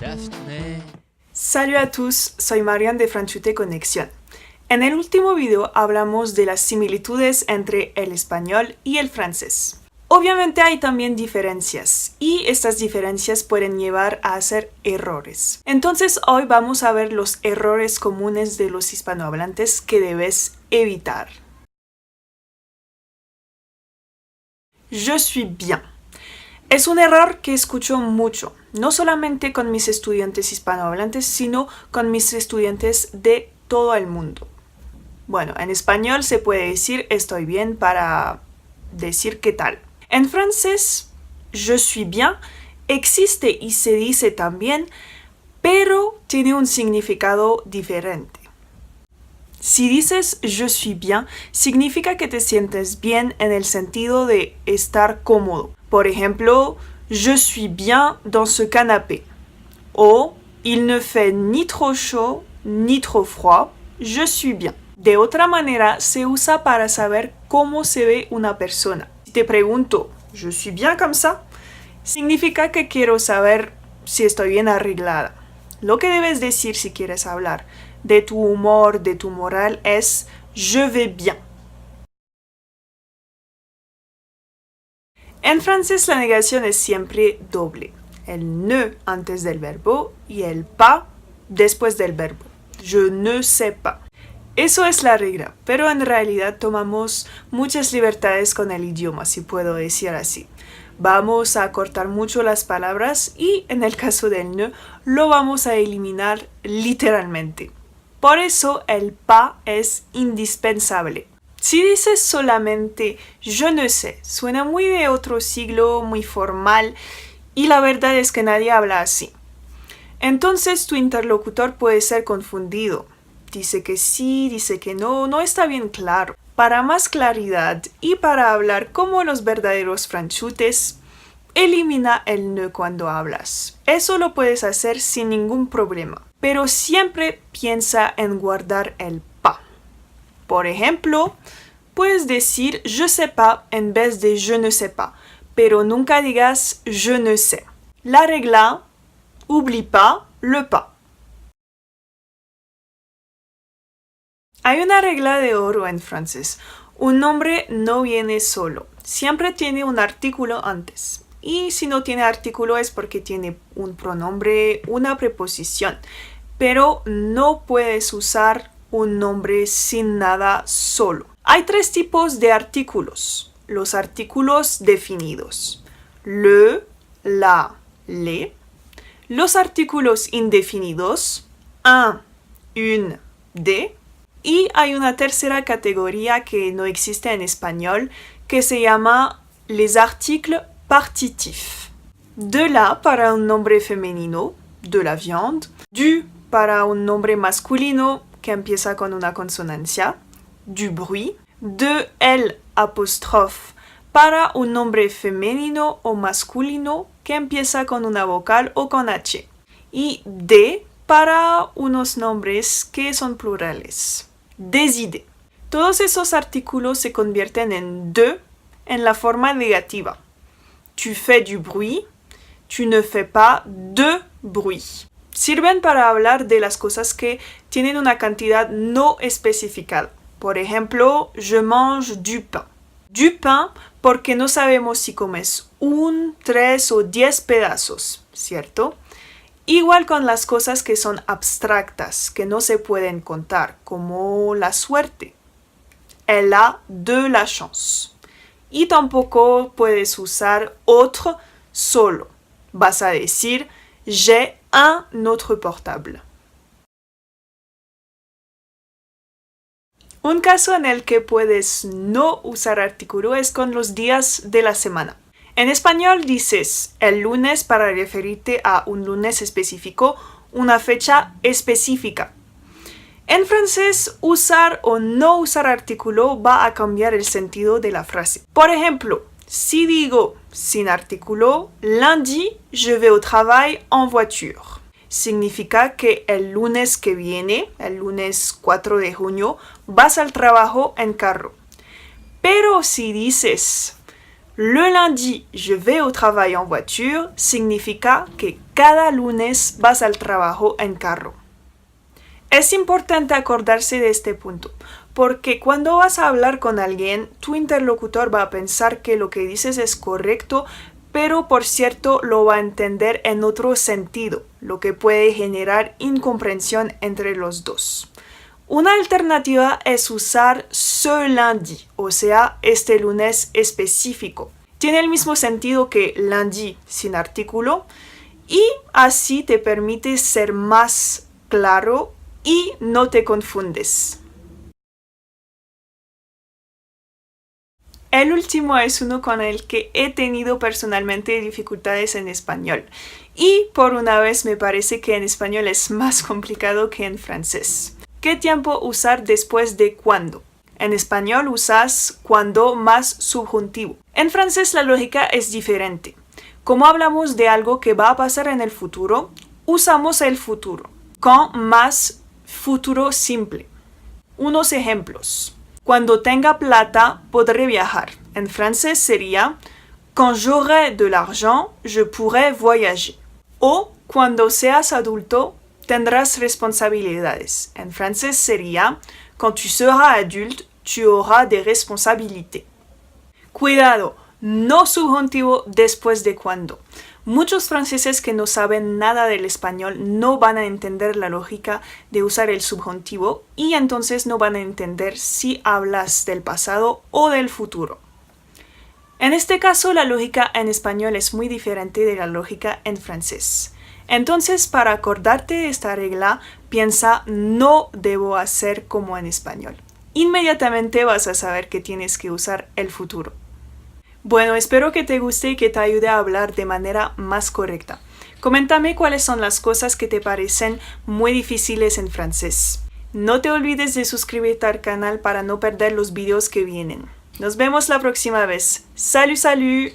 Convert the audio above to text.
Destiny. Salut à tous, soy Marianne de Franchute Conexión. En el último video hablamos de las similitudes entre el español y el francés. Obviamente hay también diferencias y estas diferencias pueden llevar a hacer errores. Entonces hoy vamos a ver los errores comunes de los hispanohablantes que debes evitar. Je suis bien. Es un error que escucho mucho, no solamente con mis estudiantes hispanohablantes, sino con mis estudiantes de todo el mundo. Bueno, en español se puede decir estoy bien para decir qué tal. En francés, je suis bien existe y se dice también, pero tiene un significado diferente. Si dices je suis bien, significa que te sientes bien en el sentido de estar cómodo. Por ejemplo, je suis bien dans ce canapé. O il ne fait ni trop chaud ni trop froid, je suis bien. De otra manera, se usa para saber cómo se ve una persona. Si te pregunto, je suis bien comme ça, significa que quiero saber si estoy bien arreglada. Lo que debes decir si quieres hablar de tu humor, de tu moral, es je vais bien. En francés la negación es siempre doble. El ne antes del verbo y el pas después del verbo. Je ne sais pas. Eso es la regla, pero en realidad tomamos muchas libertades con el idioma, si puedo decir así. Vamos a cortar mucho las palabras y en el caso del ne lo vamos a eliminar literalmente. Por eso el pas es indispensable. Si dices solamente je ne sais, suena muy de otro siglo, muy formal, y la verdad es que nadie habla así. Entonces tu interlocutor puede ser confundido. Dice que sí, dice que no, no está bien claro. Para más claridad y para hablar como los verdaderos franchutes, elimina el ne cuando hablas. Eso lo puedes hacer sin ningún problema, pero siempre piensa en guardar el pas. Por ejemplo, puedes decir je sais pas en vez de je ne sais pas, pero nunca digas je ne sais. La regla, oublie pas le pas. Hay una regla de oro en francés. Un nombre no viene solo. Siempre tiene un artículo antes. Y si no tiene artículo es porque tiene un pronombre, una preposición. Pero no puedes usar un nombre sin nada solo. Hay tres tipos de artículos. Los artículos definidos. Le, la, les. Los artículos indefinidos. Un, une, des. Y hay una tercera categoría que no existe en español que se llama les articles partitifs. De la para un nombre femenino, de la viande. Du para un nombre masculino que empieza con una consonancia, du bruit. De el apóstrofe para un nombre femenino o masculino que empieza con una vocal o con H. Y de para unos nombres que son plurales. Des idées. Todos esos artículos se convierten en de en la forma negativa. Tu fais du bruit, tu ne fais pas de bruit. Sirven para hablar de las cosas que tienen una cantidad no especificada. Por ejemplo, je mange du pain. Du pain porque no sabemos si comes 1, 3 o 10 pedazos, ¿cierto? Igual con las cosas que son abstractas, que no se pueden contar, como la suerte. Elle a de la chance. Y tampoco puedes usar autre solo. Vas a decir, j'ai un autre portable. Un caso en el que puedes no usar artículo es con los días de la semana. En español dices el lunes para referirte a un lunes específico, una fecha específica. En francés, usar o no usar artículo va a cambiar el sentido de la frase. Por ejemplo, si digo sin artículo, lundi je vais au travail en voiture. Significa que el lunes que viene, el lunes 4 de junio, vas al trabajo en carro. Pero si dices Le lundi, je vais au travail en voiture significa que cada lunes vas al trabajo en carro. Es importante acordarse de este punto, porque cuando vas a hablar con alguien, tu interlocutor va a pensar que lo que dices es correcto, pero por cierto lo va a entender en otro sentido, lo que puede generar incomprensión entre los dos. Una alternativa es usar ce lundi, o sea, este lunes específico. Tiene el mismo sentido que lundi sin artículo y así te permite ser más claro y no te confundes. El último es uno con el que he tenido personalmente dificultades en español. Y por una vez me parece que en español es más complicado que en francés. ¿Qué tiempo usar después de cuándo? En español usas cuando más subjuntivo. En francés la lógica es diferente. Como hablamos de algo que va a pasar en el futuro, usamos el futuro con más futuro simple. Unos ejemplos. Cuando tenga plata, podré viajar. En francés sería quand j'aurai de l'argent, je pourrai voyager. O cuando seas adulto, tendrás responsabilidades. En francés sería quand tu seras adulte, tu auras des responsabilités. Cuidado, no subjuntivo después de cuando. Muchos franceses que no saben nada del español no van a entender la lógica de usar el subjuntivo y entonces no van a entender si hablas del pasado o del futuro. En este caso, la lógica en español es muy diferente de la lógica en francés. Entonces, para acordarte de esta regla, piensa no debo hacer como en español. Inmediatamente vas a saber que tienes que usar el futuro. Bueno, espero que te guste y que te ayude a hablar de manera más correcta. Coméntame cuáles son las cosas que te parecen muy difíciles en francés. No te olvides de suscribirte al canal para no perder los videos que vienen. Nos vemos la próxima vez. ¡Salut, salut!